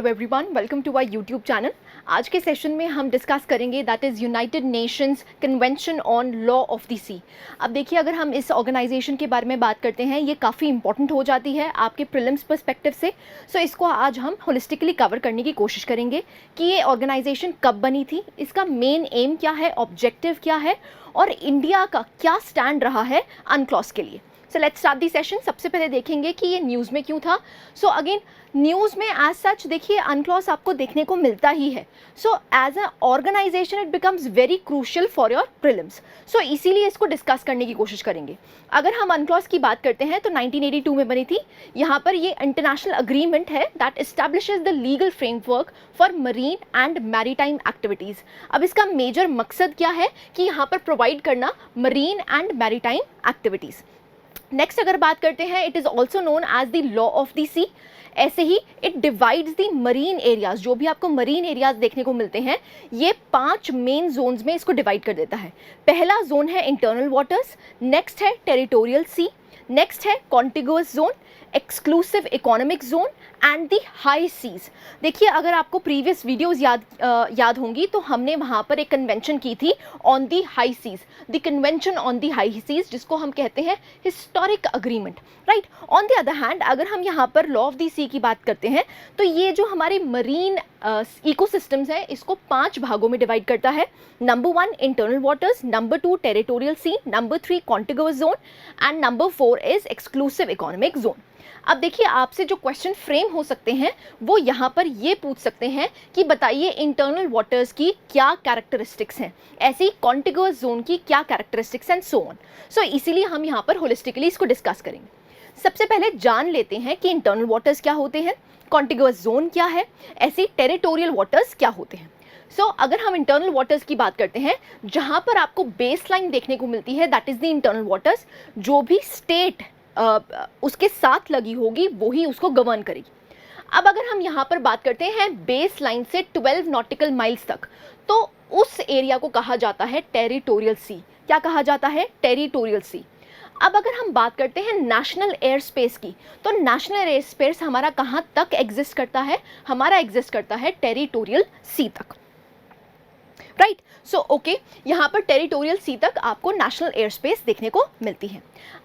Hello everyone, welcome to our YouTube channel. आज के session में हम डिस्कस करेंगे that is United Nations Convention on law of the sea. अब देखिए, अगर हम इस ऑर्गेनाइजेशन के बारे में बात करते हैं, ये काफ़ी इंपॉर्टेंट हो जाती है आपके प्रीलिम्स पर्सपेक्टिव से। सो इसको आज हम होलिस्टिकली कवर करने की कोशिश करेंगे कि ये ऑर्गेनाइजेशन कब बनी थी, इसका मेन एम क्या है, ऑब्जेक्टिव क्या है और इंडिया का क्या स्टैंड रहा है अनक्लॉज के लिए। So let's start the session. सबसे पहले देखेंगे कि ये न्यूज़ में क्यों था। सो अगेन न्यूज़ में एज सच देखिए अनक्लॉज आपको देखने को मिलता ही है। So as a organisation it becomes very crucial for your prelims. सो इसीलिए इसको डिस्कस करने की कोशिश करेंगे। अगर हम अनक्लॉज की बात करते हैं तो 1982 में बनी थी। यहाँ पर ये इंटरनेशनल अग्रीमेंट है that establishes the legal framework for marine and maritime activities. अब इसका मेजर मकसद क्या है कि यहाँ पर प्रोवाइड करना marine and maritime activities. Next अगर बात करते हैं, it is also known as the law of the sea. ऐसे ही it divides the marine areas, जो भी आपको मरीन एरियाज देखने को मिलते हैं ये 5 मेन जोन्स में इसको डिवाइड कर देता है। पहला जोन है इंटरनल वाटर्स, नेक्स्ट है टेरिटोरियल सी, नेक्स्ट है contiguous zone, exclusive economic zone and the high seas. देखिए, अगर आपको प्रीवियस वीडियोस याद होंगी तो हमने वहाँ पर एक कन्वेंशन की थी on the high seas, the convention on the high seas, जिसको हम कहते हैं historic agreement, right. On the other hand अगर हम यहाँ पर लॉ ऑफ दी सी की बात करते हैं तो ये जो हमारे मरीन इकोसिस्टम्स है इसको 5 भागों में डिवाइड करता है। Number 1 internal waters, number 2 territorial C, number 3 contiguous zone and number 4 is exclusive economic zone. अब देखिए, आपसे जो क्वेश्चन फ्रेम हो सकते हैं वो यहाँ पर ये पूछ सकते हैं कि बताइए इंटरनल वाटर्स की क्या कैरेक्टरिस्टिक्स हैं, ऐसी कॉन्टिगुअस जोन की क्या कैरेक्टरिस्टिक्स एंड सो ऑन। सो इसीलिए हम यहाँ पर होलिस्टिकली इसको डिस्कस करेंगे। सबसे पहले जान लेते हैं कि इंटरनल वाटर्स क्या होते हैं, कॉन्टिगुअस जोन क्या है, ऐसी टेरिटोरियल वाटर्स क्या होते हैं। सो अगर हम इंटरनल वाटर्स की बात करते हैं, जहाँ पर आपको बेस लाइन देखने को मिलती है that is the internal waters, जो भी स्टेट उसके साथ लगी होगी वो ही उसको गवर्न करेगी। अब अगर हम यहाँ पर बात करते हैं बेस लाइन से 12 नॉटिकल माइल्स तक, तो उस एरिया को कहा जाता है टेरिटोरियल सी। क्या कहा जाता है? Territorial sea. अब अगर हम बात करते हैं नेशनल एयर स्पेस की, तो नेशनल एयर स्पेस हमारा कहाँ तक एग्जिस्ट करता है? हमारा एग्जिस्ट करता है टेरिटोरियल सी तक, राइट। सो ओके, यहाँ पर टेरिटोरियल सी तक आपको नेशनल एयर स्पेस देखने को मिलती है।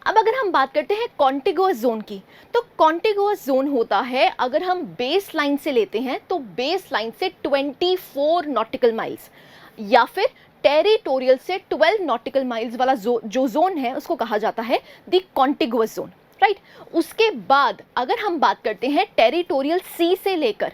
अब अगर हम बात करते हैं कॉन्टिगुअस जोन की, तो कॉन्टिगुअस जोन होता है, अगर हम बेस लाइन से लेते हैं तो बेस लाइन से 24 नॉटिकल माइल्स या फिर टेरिटोरियल से 12 नॉटिकल माइल्स वाला जो जोन है उसको कहा जाता है द कॉन्टिगुअस जोन, राइट। उसके बाद अगर हम बात करते हैं टेरिटोरियल सी से लेकर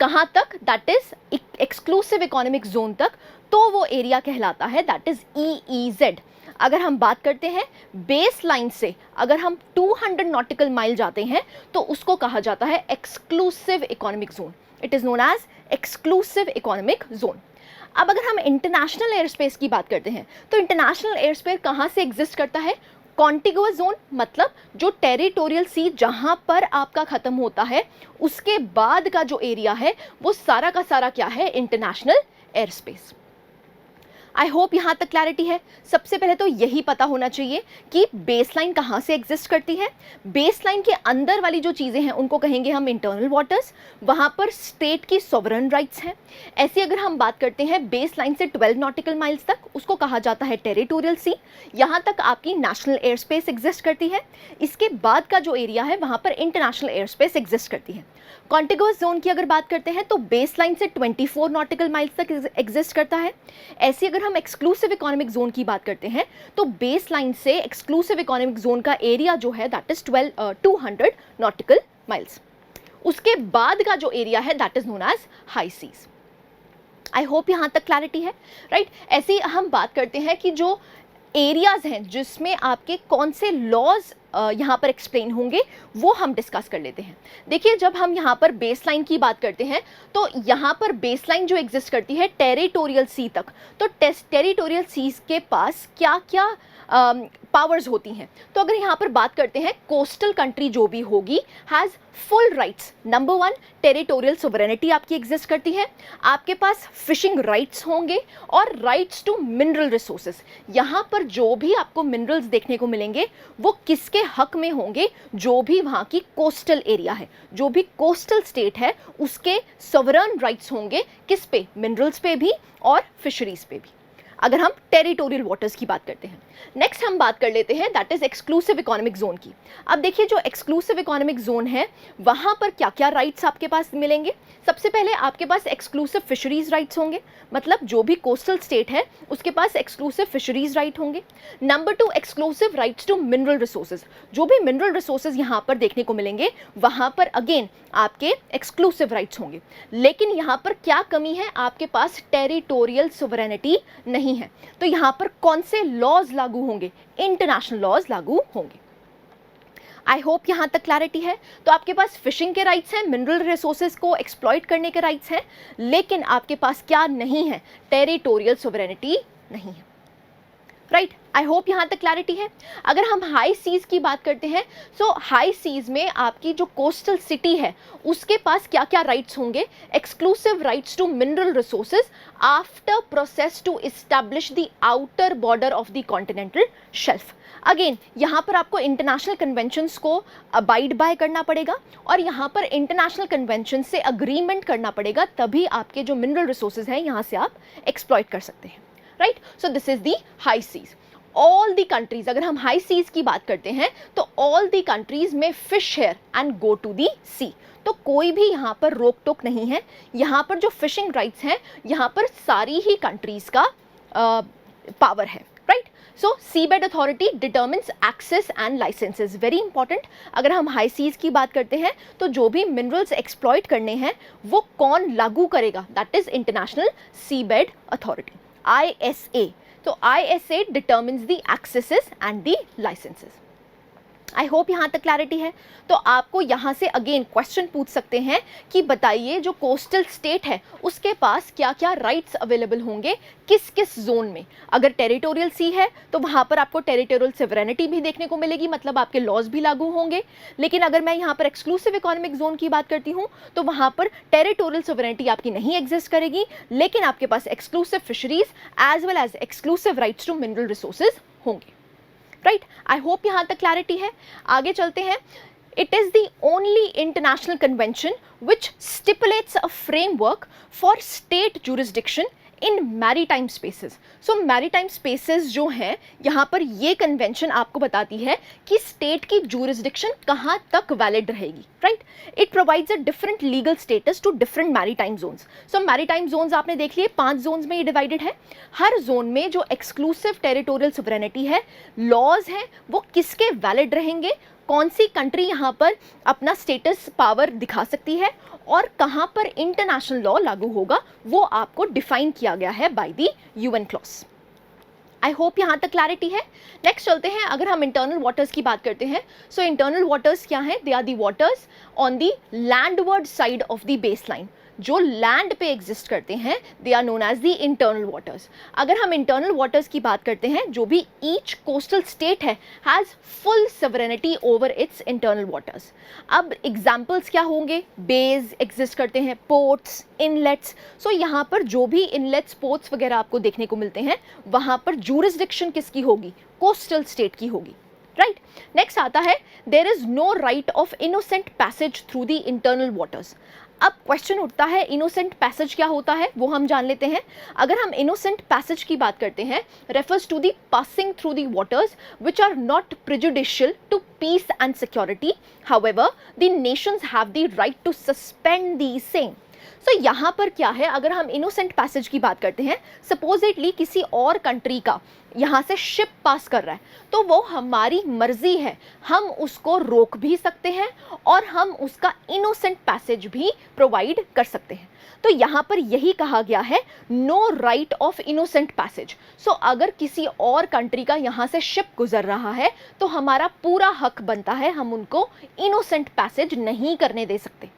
कहाँ तक, that is exclusive economic zone तक, तो वो एरिया कहलाता है दैट इज EEZ। अगर हम बात करते हैं बेस लाइन से, अगर हम 200 नॉटिकल माइल जाते हैं तो उसको कहा जाता है exclusive economic zone. It is known as exclusive economic zone. अब अगर हम इंटरनेशनल एयर स्पेस की बात करते हैं, तो इंटरनेशनल एयर स्पेस कहाँ से एग्जिस्ट करता है? कॉन्टिगुअस जोन, मतलब जो टेरिटोरियल सी जहाँ पर आपका ख़त्म होता है उसके बाद का जो एरिया है वो सारा का सारा क्या है? International air space. आई होप यहाँ तक क्लैरिटी है। सबसे पहले तो यही पता होना चाहिए कि बेसलाइन कहाँ से एग्जिस्ट करती है। बेसलाइन के अंदर वाली जो चीज़ें हैं उनको कहेंगे हम इंटरनल वाटर्स, वहाँ पर स्टेट की सॉवरन राइट्स हैं। ऐसे अगर हम बात करते हैं बेसलाइन से 12 नॉटिकल माइल्स तक, उसको कहा जाता है टेरिटोरियल सी। यहाँ तक आपकी नेशनल एयर स्पेस एग्जिस्ट करती है। इसके बाद का जो एरिया है वहाँ पर इंटरनेशनल एयर स्पेस एग्जिस्ट करती है। कॉन्टिगुअस जोन की अगर बात करते हैं तो बेस लाइन से 24 नॉटिकल माइल्स तक एग्जिस्ट करता है। ऐसे अगर हम एक्सक्लूसिव इकोनॉमिक जोन की बात करते हैं तो बेस लाइन से एक्सक्लूसिव इकोनॉमिक जोन का एरिया जो है दैट इज 200 नॉटिकल माइल्स। उसके बाद का जो एरिया है that is known as high seas. I hope यहाँ तक क्लैरिटी है, राइट। ऐसे ही हम बात करते हैं कि जो एरियाज हैं जिसमें आपके कौन से लॉज यहाँ पर एक्सप्लेन होंगे वो हम डिस्कस कर लेते हैं। देखिए, जब हम यहाँ पर बेसलाइन की बात करते हैं तो यहाँ पर बेसलाइन जो एग्जिस्ट करती है टेरिटोरियल सी तक, तो टेरिटोरियल सी के पास क्या क्या पावर्स होती हैं। तो अगर यहाँ पर बात करते हैं, कोस्टल कंट्री जो भी होगी has full rights. Number 1, territorial sovereignty आपकी एग्जिस्ट करती है, आपके पास फिशिंग राइट्स होंगे और राइट्स टू मिनरल रिसोर्सेज। यहाँ पर जो भी आपको मिनरल्स देखने को मिलेंगे वो किसके हक में होंगे? जो भी वहाँ की कोस्टल एरिया है, जो भी कोस्टल स्टेट है, उसके सोवरेन राइट्स होंगे किस पे? मिनरल्स पे भी और फिशरीज पे भी, अगर हम टेरिटोरियल वाटर्स की बात करते हैं। नेक्स्ट हम बात कर लेते हैं that is exclusive economic zone की। अब देखिए, जो एक्सक्लूसिव इकोनॉमिक जोन है वहाँ पर क्या क्या राइट्स आपके पास मिलेंगे? सबसे पहले आपके पास एक्सक्लूसिव फिशरीज राइट्स होंगे, मतलब जो भी कोस्टल स्टेट है उसके पास एक्सक्लूसिव फिशरीज राइट होंगे। Number 2, exclusive rights to mineral resources. जो भी मिनरल रिसोर्सेज यहाँ पर देखने को मिलेंगे वहाँ पर अगेन आपके एक्सक्लूसिव राइट्स होंगे। लेकिन यहाँ पर क्या कमी है? आपके पास टेरिटोरियल सोवरेनिटी नहीं है। तो यहाँ पर कौन से लॉज लागू होंगे? इंटरनेशनल लॉज लागू होंगे। आई होप यहाँ तक क्लैरिटी है। तो आपके पास फिशिंग के राइट्स हैं, मिनरल रिसोर्सेज को एक्सप्लॉइट करने के राइट्स हैं, लेकिन आपके पास क्या नहीं है? टेरिटोरियल सोवरेनिटी नहीं है। राइट, आई होप यहाँ तक क्लैरिटी है। अगर हम हाई सीज की बात करते हैं, सो हाई सीज में आपकी जो कोस्टल सिटी है उसके पास क्या क्या राइट्स होंगे? Exclusive rights to mineral resources after process to establish the outer border of the continental shelf. Again यहाँ पर आपको इंटरनेशनल कन्वेंशंस को अबाइड बाय करना पड़ेगा और यहाँ पर इंटरनेशनल कन्वेंशन से अग्रीमेंट करना पड़ेगा, तभी आपके जो मिनरल रिसोर्सेज हैं यहाँ से आप एक्सप्लॉइट कर सकते हैं। Right, so this is the high seas. All the countries, अगर हम हाई सीज की बात करते हैं तो ऑल दी कंट्रीज में fish here and go to the sea. तो कोई भी यहाँ पर रोक टोक नहीं है। यहाँ पर जो फिशिंग राइट्स हैं यहाँ पर सारी ही कंट्रीज का पावर है। Right, so sea bed authority determines access and licenses, very important. अगर हम हाई सीज की बात करते हैं तो जो भी मिनरल्स एक्सप्लॉइट करने हैं वो कौन लागू करेगा? That is international sea bed authority, ISA. तो ISA determines the accesses and the licenses. I hope यहाँ तक क्लैरिटी है। तो आपको यहाँ से अगेन क्वेश्चन पूछ सकते हैं कि बताइए जो कोस्टल स्टेट है उसके पास क्या क्या राइट्स अवेलेबल होंगे किस किस जोन में। अगर टेरिटोरियल सी है तो वहाँ पर आपको टेरिटोरियल सोवरेनिटी भी देखने को मिलेगी, मतलब आपके लॉज भी लागू होंगे। लेकिन अगर मैं यहाँ पर एक्सक्लूसिव इकोनॉमिक जोन की बात करती हूँ तो वहाँ पर टेरिटोरियल सोवरेनिटी आपकी नहीं एग्जिस्ट करेगी, लेकिन आपके पास exclusive fisheries as well as exclusive rights to mineral resources होंगे। राइट, आई होप यहाँ तक क्लैरिटी है। आगे चलते हैं। It is the only international convention which stipulates a framework for state jurisdiction in maritime spaces. So maritime spaces जो हैं यहाँ पर ये कन्वेंशन आपको बताती है कि स्टेट की जुरिस्डिक्शन कहाँ तक वैलिड रहेगी। Right, it provides a different legal status to different maritime zones. So maritime zones आपने देख लिए 5 जोन्स में ये डिवाइडेड है। हर जोन में जो एक्सक्लूसिव टेरिटोरियल सोवरेनिटी है, लॉज हैं, वो किसके वैलिड रहेंगे, कौन सी कंट्री यहाँ पर अपना स्टेटस पावर दिखा सकती है और कहाँ पर इंटरनेशनल लॉ लागू होगा, वो आपको डिफाइन किया गया है by the UN clause. I hope यहाँ तक क्लैरिटी है। नेक्स्ट चलते हैं। अगर हम इंटरनल वाटर्स की बात करते हैं, सो इंटरनल वाटर्स क्या है? They are the waters on the landward side of the base line. जो लैंड पे एग्जिस्ट करते हैं they are known as the internal waters. अगर हम इंटरनल वाटर्स की बात करते हैं, जो भी ईच कोस्टल स्टेट है has full sovereignty over it's internal waters. अब एग्जाम्पल्स क्या होंगे? बेज एग्जिस्ट करते हैं, पोर्ट्स, इनलेट्स। सो यहाँ पर जो भी इनलेट्स, पोर्ट्स वगैरह आपको देखने को मिलते हैं वहाँ पर जुरिस्डिक्शन किसकी होगी? कोस्टल स्टेट की होगी। राइट, नेक्स्ट आता है there is no right of innocent passage through the internal waters. अब क्वेश्चन उठता है इनोसेंट पैसेज क्या होता है, वो हम जान लेते हैं। अगर हम इनोसेंट पैसेज की बात करते हैं, refers to the passing through the waters which are not prejudicial to peace and security, however the nations have the right to suspend the same. सो यहाँ पर क्या है? अगर हम इनोसेंट पैसेज की बात करते हैं, सपोजिटली किसी और कंट्री का यहाँ से शिप पास कर रहा है, तो वो हमारी मर्जी है, हम उसको रोक भी सकते हैं और हम उसका इनोसेंट पैसेज भी प्रोवाइड कर सकते हैं। तो यहाँ पर यही कहा गया है, no right of innocent passage. सो अगर किसी और कंट्री का यहाँ से शिप गुजर रहा है तो हमारा पूरा हक बनता है, हम उनको इनोसेंट पैसेज नहीं करने दे सकते।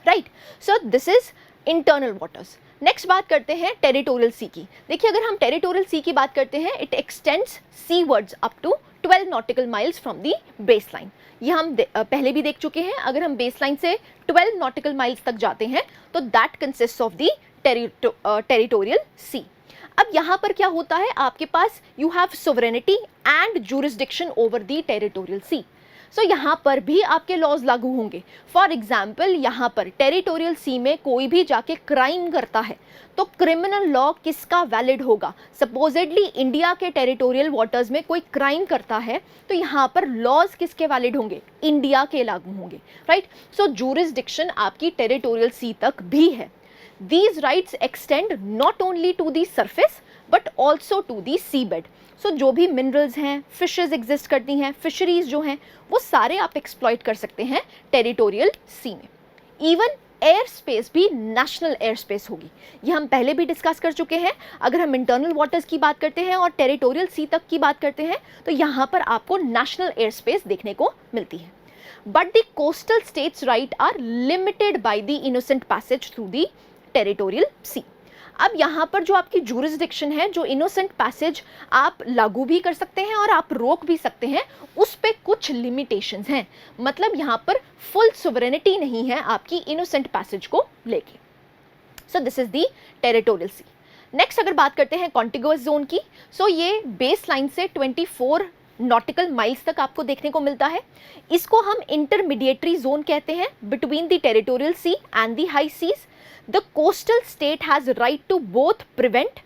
Right, so this is internal waters. Next बात करते हैं टेरिटोरियल सी की। देखिए अगर हम टेरिटोरियल सी की बात करते हैं, it extends seawards up to 12 nautical miles from the base line. ये हम पहले भी देख चुके हैं, अगर हम बेस लाइन से 12 नॉटिकल माइल्स तक जाते हैं तो that consist of the territorial sea. अब यहाँ पर क्या होता है, आपके पास you have sovereignty and jurisdiction over the territorial sea. So यहाँ पर भी आपके लॉज लागू होंगे। फॉर एग्जाम्पल यहाँ पर टेरिटोरियल सी में कोई भी जाके क्राइम करता है तो क्रिमिनल लॉ किसका वैलिड होगा। सपोजेडली इंडिया के टेरिटोरियल वाटर्स में कोई क्राइम करता है तो यहाँ पर लॉज किसके वैलिड होंगे, इंडिया के लागू होंगे, राइट। सो जुरिस्डिक्शन आपकी टेरिटोरियल सी तक भी है। These rights extend not only to the surface but also to the seabed. So जो भी मिनरल्स हैं, फिशेज एग्जिस्ट करती हैं, फिशरीज जो हैं, वो सारे आप एक्सप्लॉइट कर सकते हैं टेरिटोरियल सी में। इवन एयर स्पेस भी नेशनल एयर स्पेस होगी, ये हम पहले भी डिस्कस कर चुके हैं। अगर हम इंटरनल वाटर्स की बात करते हैं और टेरिटोरियल सी तक की बात करते हैं तो यहाँ पर आपको नेशनल एयर स्पेस देखने को मिलती है। But the coastal states right are limited by the innocent passage through the territorial sea. अब यहाँ पर जो आपकी जुरिस्डिक्शन है, जो इनोसेंट पैसेज आप लागू भी कर सकते हैं और आप रोक भी सकते हैं, उस पे कुछ लिमिटेशंस हैं। मतलब यहाँ पर फुल सोवरेनिटी नहीं है आपकी इनोसेंट पैसेज को लेके। सो this is the territorial sea. Next अगर बात करते हैं कॉन्टिगुअस जोन की, सो ये बेस लाइन से 24 नॉटिकल माइल्स तक आपको देखने को मिलता है। इसको हम इंटरमीडिएटरी जोन कहते हैं between the territorial sea and the high seas. The coastal state has right to both prevent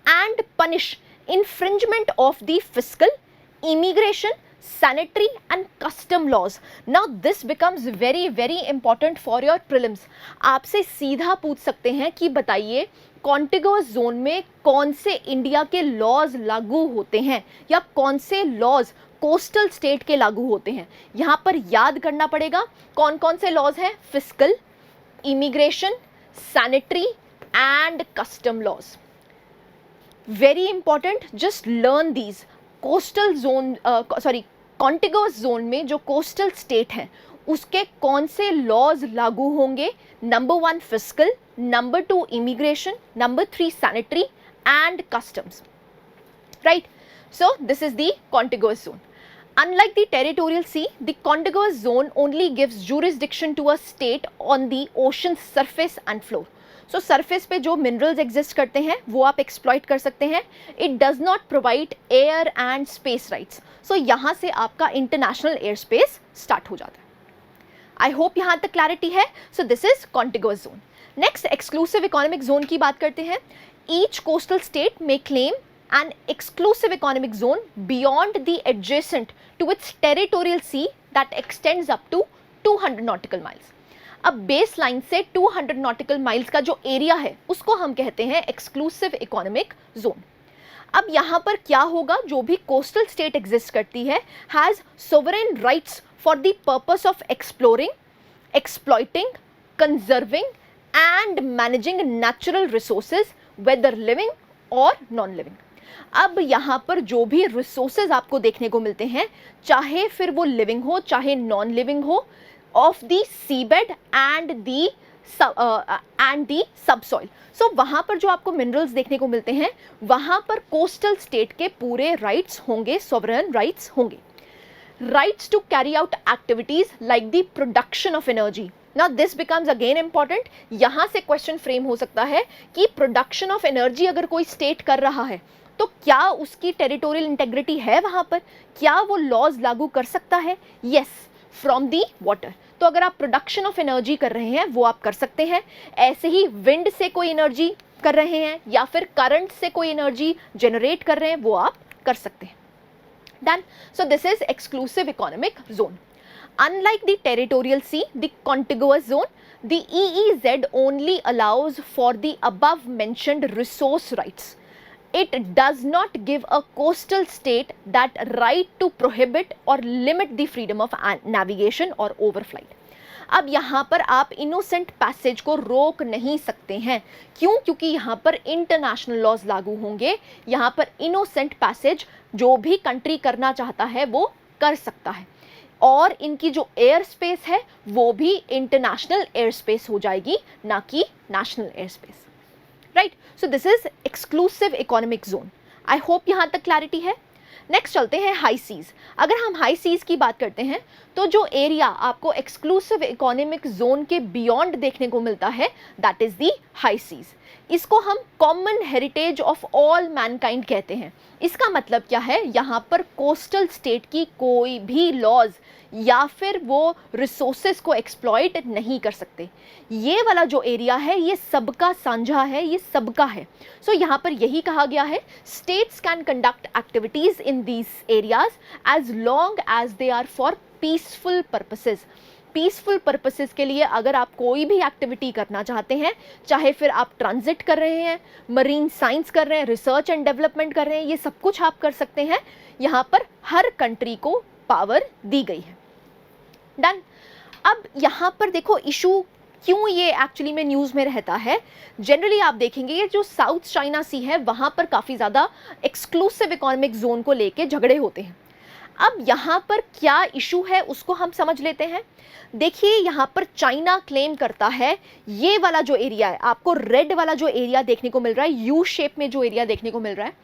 and punish infringement of the fiscal, immigration, sanitary and custom laws. Now this becomes very very important for your prelims. आपसे सीधा पूछ सकते हैं कि बताइए contiguous zone में कौन से इंडिया के लॉज लागू होते हैं या कौन से लॉज कोस्टल स्टेट के लागू होते हैं। यहाँ पर याद करना पड़ेगा कौन कौन से लॉज हैं, fiscal, immigration, sanitary and custom laws. Very important, just learn these. Coastal zone contiguous zone में जो coastal state हैं उसके कौन से laws लागू होंगे। Number 1 fiscal, number 2 immigration, number 3 sanitary and customs, right? So this is the contiguous zone. Unlike the territorial sea, the contiguous zone only gives jurisdiction to a state on the ocean's surface and floor. So surface पे जो minerals exist करते हैं वो आप exploit कर सकते हैं. It does not provide air and space rights. So यहाँ से आपका international airspace start हो जाता है. I hope यहाँ तक clarity है. So this is contiguous zone. Next exclusive economic zone की बात करते हैं. Each coastal state may claim an exclusive economic zone beyond the adjacent to its territorial sea that extends up to 200 nautical miles. अब base line से 200 nautical miles का जो area है उसको हम कहते हैं exclusive economic zone. अब यहाँ पर क्या होगा, जो भी कोस्टल स्टेट एग्जिस्ट करती है has sovereign rights for the purpose of exploring, exploiting, conserving and managing natural resources whether living और नॉन लिविंग। अब यहाँ पर जो भी रिसोर्सेज आपको देखने को मिलते हैं, चाहे फिर वो लिविंग हो चाहे नॉन लिविंग हो, of the seabed and the subsoil. So वहाँ पर जो आपको मिनरल्स देखने को मिलते हैं वहाँ पर कोस्टल स्टेट के पूरे राइट्स होंगे, सोवरेन राइट्स होंगे। Rights to carry out activities like the production of energy. Now this becomes again important. यहाँ से क्वेश्चन फ्रेम हो सकता है कि प्रोडक्शन ऑफ एनर्जी अगर कोई स्टेट कर रहा है तो क्या उसकी टेरिटोरियल इंटेग्रिटी है वहाँ पर, क्या वो लॉज लागू कर सकता है? Yes, from the water. तो अगर आप प्रोडक्शन ऑफ एनर्जी कर रहे हैं वो आप कर सकते हैं। ऐसे ही विंड से कोई एनर्जी कर रहे हैं या फिर करंट से कोई एनर्जी जनरेट कर रहे हैं वो आप कर सकते हैं। Done. So this is exclusive economic zone. Unlike the territorial sea, the contiguous zone, the EEZ only allows for the above mentioned resource rights. It does not give a coastal state that right to prohibit or limit the freedom of navigation or overflight. अब यहाँ पर आप innocent passage को रोक नहीं सकते हैं। क्यों? क्योंकि यहाँ पर इंटरनेशनल लॉज लागू होंगे। यहाँ पर इनोसेंट पैसेज जो भी कंट्री करना चाहता है वो कर सकता है और इनकी जो एयर स्पेस है वो भी इंटरनेशनल एयर स्पेस हो जाएगी, ना कि national air space. Right. So this is exclusive economic zone. I hope यहाँ तक क्लैरिटी है। नेक्स्ट चलते हैं हाई सीज। अगर हम हाई सीज की बात करते हैं तो जो एरिया आपको एक्सक्लूसिव इकोनॉमिक जोन के बियॉन्ड देखने को मिलता है that is the high seas. इसको हम common heritage of all mankind कहते हैं। इसका मतलब क्या है, यहाँ पर कोस्टल स्टेट की कोई भी लॉज या फिर वो रिसोर्सेज को एक्सप्लॉइट नहीं कर सकते। ये वाला जो एरिया है ये सबका साझा है, ये सबका है। सो यहाँ पर यही कहा गया है, states can conduct activities in these areas as long as they are for peaceful purposes. Peaceful purposes के लिए अगर आप कोई भी एक्टिविटी करना चाहते हैं, चाहे फिर आप ट्रांजिट कर रहे हैं, मरीन साइंस कर रहे हैं, रिसर्च एंड डेवलपमेंट कर रहे हैं, ये सब कुछ आप कर सकते हैं। यहाँ पर हर कंट्री को पावर दी गई है। डन। अब यहाँ पर देखो इशू क्यों ये एक्चुअली में न्यूज़ में रहता है। जनरली आप देखेंगे ये जो साउथ चाइना सी है वहाँ पर काफ़ी ज़्यादा एक्सक्लूसिव इकोनॉमिक जोन को लेके झगड़े होते हैं। अब यहाँ पर क्या इशू है उसको हम समझ लेते हैं। देखिए यहाँ पर चाइना क्लेम करता है, ये वाला जो एरिया है, आपको रेड वाला जो एरिया देखने को मिल रहा है, यू शेप में जो एरिया देखने को मिल रहा है,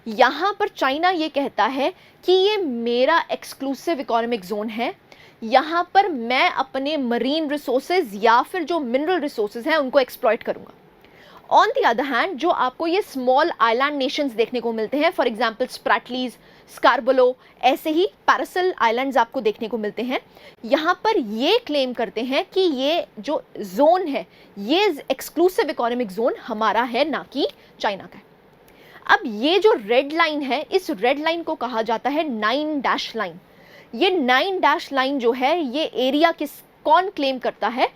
यहाँ पर चाइना ये कहता है कि ये मेरा एक्सक्लूसिव इकोनॉमिक जोन है। यहाँ पर मैं अपने मरीन रिसोर्सेज या फिर जो मिनरल रिसोर्सेज हैं उनको एक्सप्लॉइट करूँगा। ऑन द अदर हैंड जो आपको ये स्मॉल आइलैंड नेशंस देखने को मिलते हैं, फॉर एग्जांपल स्प्रैटलीज, स्कारबलो, ऐसे ही पैरासल आइलैंड्स आपको देखने को मिलते हैं, यहाँ पर ये क्लेम करते हैं कि ये जो जोन है ये एक्सक्लूसिव इकोनॉमिक जोन हमारा है, ना कि चाइना का है। अब ये जो रेड लाइन है, इस रेड लाइन को कहा जाता है 9 डैश लाइन। ये 9 डैश लाइन जो है ये एरिया कौन क्लेम करता है,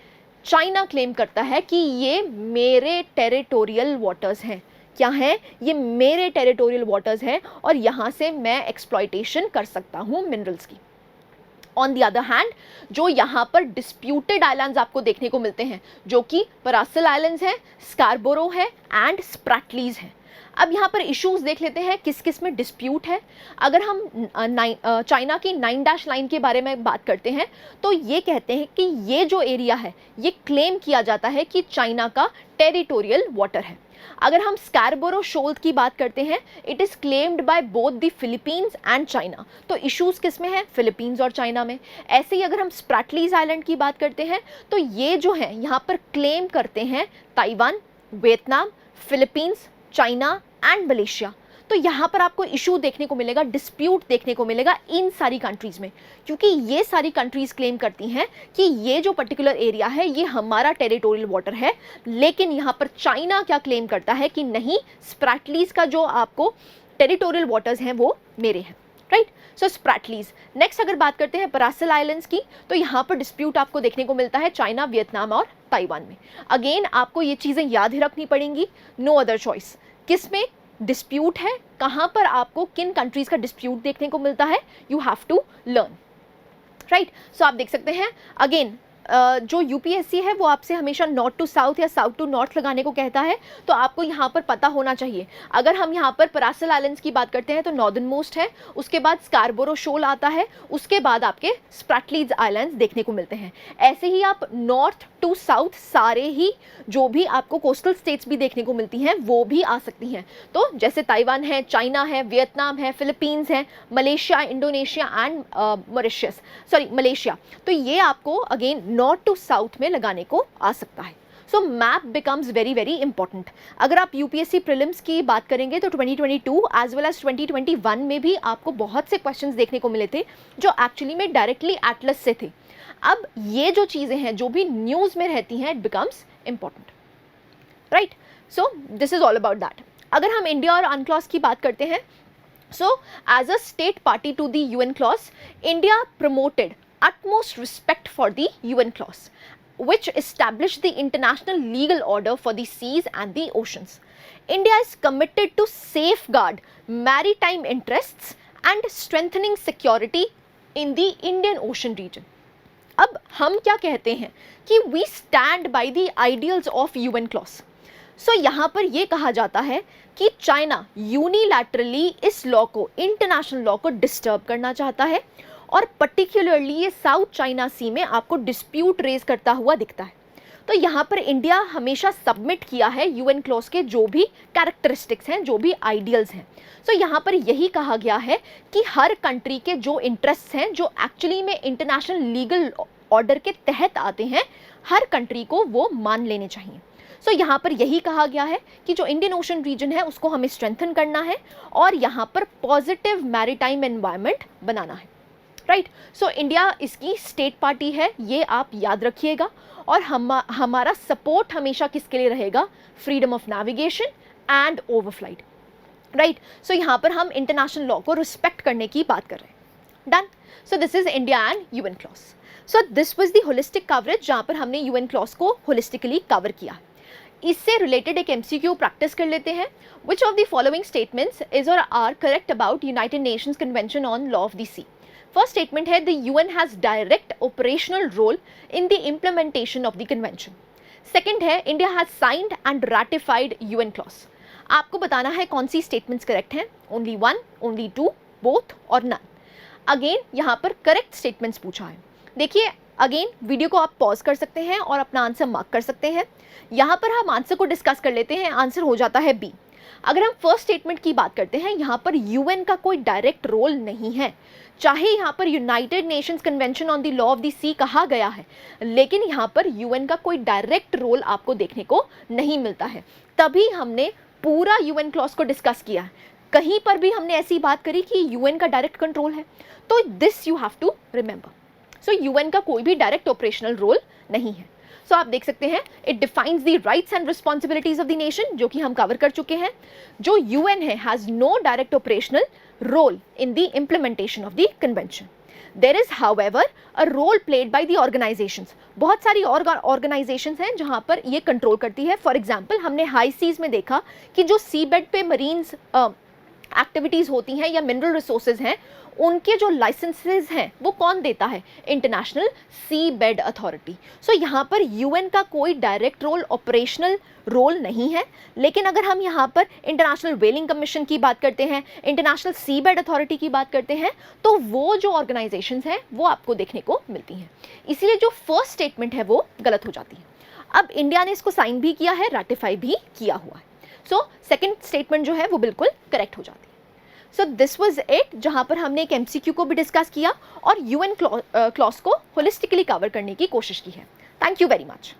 चाइना क्लेम करता है कि ये मेरे टेरिटोरियल वाटर्स हैं। क्या हैं ये? मेरे टेरिटोरियल वाटर्स हैं और यहाँ से मैं एक्सप्लॉइटेशन कर सकता हूँ मिनरल्स की। ऑन द अदर हैंड जो यहाँ पर डिस्प्यूटेड आइलैंड्स आपको देखने को मिलते हैं, जो कि पैरासल आइलैंड्स हैं, स्कारबोरो है एंड स्प्रैटलीज हैं। अब यहाँ पर इश्यूज देख लेते हैं किस किस में डिस्प्यूट है। अगर हम चाइना की 9 डैश लाइन के बारे में बात करते हैं तो ये कहते हैं कि ये जो एरिया है ये क्लेम किया जाता है कि चाइना का टेरिटोरियल वाटर है। अगर हम स्कारबोरो शोल्ड की बात करते हैं, it is claimed by both the Philippines and China. तो इश्यूज किस में है? फिलीपींस और चाइना में। ऐसे ही अगर हम स्प्रैटलीज आइलैंड की बात करते हैं तो ये जो है यहाँ पर क्लेम करते हैं Taiwan, Vietnam, Philippines, China and Malaysia. तो यहाँ पर आपको इशू देखने को मिलेगा, डिस्प्यूट देखने को मिलेगा इन सारी कंट्रीज़ में, क्योंकि ये सारी कंट्रीज़ क्लेम करती हैं कि ये जो पर्टिकुलर एरिया है ये हमारा टेरिटोरियल वाटर है। लेकिन यहाँ पर चाइना क्या क्लेम करता है कि नहीं, स्प्रैटलीज का जो आपको टेरिटोरियल वाटर्स हैं वो मेरे हैं, राइट। सो स्प्रैटलीज। नेक्स्ट अगर बात करते हैं पैरासल आइलैंड्स की, तो यहाँ पर डिस्प्यूट आपको देखने को मिलता है चाइना, वियतनाम और ताइवान में। अगेन आपको ये चीज़ें याद ही रखनी पड़ेंगी, नो अदर चॉइस। किस में डिस्प्यूट है, कहाँ पर आपको किन कंट्रीज़ का डिस्प्यूट देखने को मिलता है, you have to learn, right. So आप देख सकते हैं अगेन जो यूपीएससी है वो आपसे हमेशा नॉर्थ टू साउथ या साउथ टू नॉर्थ लगाने को कहता है, तो आपको यहाँ पर पता होना चाहिए। अगर हम यहाँ पर पैरासल आइलैंड्स की बात करते हैं तो नॉर्दर्न मोस्ट है, उसके बाद स्कारबोरो शोल आता है, उसके बाद आपके स्प्रैटलीज आइलैंड्स देखने को मिलते हैं। ऐसे ही आप नॉर्थ टू साउथ सारे ही जो भी आपको कोस्टल स्टेट्स भी देखने को मिलती हैं वो भी आ सकती हैं। तो जैसे ताइवान है, चाइना है, वियतनाम है, फिलीपींस है, Malaysia, Indonesia and Mauritius, sorry Malaysia. तो ये आपको अगेन नॉर्थ टू साउथ में लगाने को आ सकता है। So map becomes very very important. अगर आप यूपीएससी प्रीलिम्स की बात करेंगे तो 2022 एज वेल एज 2021 में भी आपको बहुत से क्वेश्चंस देखने को मिले थे जो एक्चुअली में डायरेक्टली एटलस से थे। अब ये जो चीज़ें हैं जो भी न्यूज़ में रहती हैं, it becomes important, right. So this is all about that. अगर हम इंडिया और अनक्लॉज की बात करते हैं, so as a state party to the UNCLOS, India promoted utmost respect for the UN clause, which established the international legal order for the seas and the oceans. India is committed to safeguard maritime interests and strengthening security in the Indian Ocean region. अब हम क्या कहते हैं कि we stand by the ideals of UN clause. सो यहाँ पर ये कहा जाता है कि चाइना यूनिलैटरली इस लॉ को, इंटरनेशनल लॉ को डिस्टर्ब करना चाहता है और पर्टिकुलरली ये साउथ चाइना सी में आपको डिस्प्यूट रेज करता हुआ दिखता है। तो यहाँ पर इंडिया हमेशा सबमिट किया है यूएन क्लॉज के जो भी कैरेक्टरिस्टिक्स हैं, जो भी आइडियल्स हैं। सो यहाँ पर यही कहा गया है कि हर कंट्री के जो इंटरेस्ट हैं, जो एक्चुअली में इंटरनेशनल लीगल ऑर्डर के तहत आते हैं, हर कंट्री को वो मान लेने चाहिए। सो यहाँ पर यही कहा गया है कि जो इंडियन ओशन रीजन है उसको हमें स्ट्रेंथन करना है और यहाँ पर पॉजिटिव मैरीटाइम एनवायरनमेंट बनाना है, राइट। सो इंडिया इसकी स्टेट पार्टी है, ये आप याद रखिएगा। और हमारा सपोर्ट हमेशा किसके लिए रहेगा? Freedom of navigation and overflight, right. So यहाँ पर हम इंटरनेशनल लॉ को रिस्पेक्ट करने की बात कर रहे हैं। Done. So this is India and UN clause. So this was the holistic coverage, जहाँ पर हमने यूएन क्लॉज को होलिस्टिकली कवर किया। इससे रिलेटेड एक एमसीक्यू प्रैक्टिस कर लेते हैं। Which of the following statements is और are correct about United Nations Convention on law of the sea? First statement है the UN has direct operational role in the implementation of the convention. Second है India has signed and ratified UNCLOS. आपको बताना है कौन सी statements correct हैं, only one, only two, both और none. Again यहाँ पर करेक्ट स्टेटमेंट्स पूछा है। देखिए अगेन वीडियो को आप पॉज कर सकते हैं और अपना आंसर मार्क कर सकते हैं। यहाँ पर हम आंसर को डिस्कस कर लेते हैं। आंसर हो जाता है बी। अगर हम फर्स्ट स्टेटमेंट की बात करते हैं, यहाँ पर यूएन का कोई डायरेक्ट रोल नहीं है। चाहे यहाँ पर United Nations Convention on the law of the sea कहा गया है, लेकिन यहाँ पर यूएन का कोई डायरेक्ट रोल आपको देखने को नहीं मिलता है। तभी हमने पूरा यूएन क्लॉज को डिस्कस किया है। कहीं पर भी हमने ऐसी बात करी कि यूएन का डायरेक्ट कंट्रोल है, तो this you have to remember. So UN का कोई भी डायरेक्ट ऑपरेशनल रोल नहीं है। सो आप देख सकते हैं it defines the rights and responsibilities of the nation, जो कि हम कवर कर चुके हैं। जो यूएन है has no direct operational role in the implementation of the convention. There is however a role played by the organisations. बहुत सारी ऑर्गेनाइजेशंस हैं जहां पर ये कंट्रोल करती है। फॉर एग्जांपल हमने हाई सीज में देखा कि जो सी बेड पे मरीन्स एक्टिविटीज़ होती हैं या मिनरल रिसोर्सेज हैं, उनके जो लाइसेंसेज हैं वो कौन देता है? International sea bed authority. सो यहाँ पर यूएन का कोई डायरेक्ट रोल, ऑपरेशनल रोल नहीं है। लेकिन अगर हम यहाँ पर इंटरनेशनल व्हेलिंग कमीशन की बात करते हैं, इंटरनेशनल सी बेड अथॉरिटी की बात करते हैं, तो वो जो ऑर्गेनाइजेशंस हैं वो आपको देखने को मिलती हैं। इसीलिए जो फर्स्ट स्टेटमेंट है वो गलत हो जाती है। अब इंडिया ने इसको साइन भी किया है, रैटिफाई भी किया हुआ है। सो सेकेंड स्टेटमेंट जो है वो बिल्कुल करेक्ट हो जाती है। सो दिस वाज इट, जहां पर हमने एक एमसीक्यू को भी डिस्कस किया और यूएन क्लॉज को होलिस्टिकली कवर करने की कोशिश की है। Thank you very much.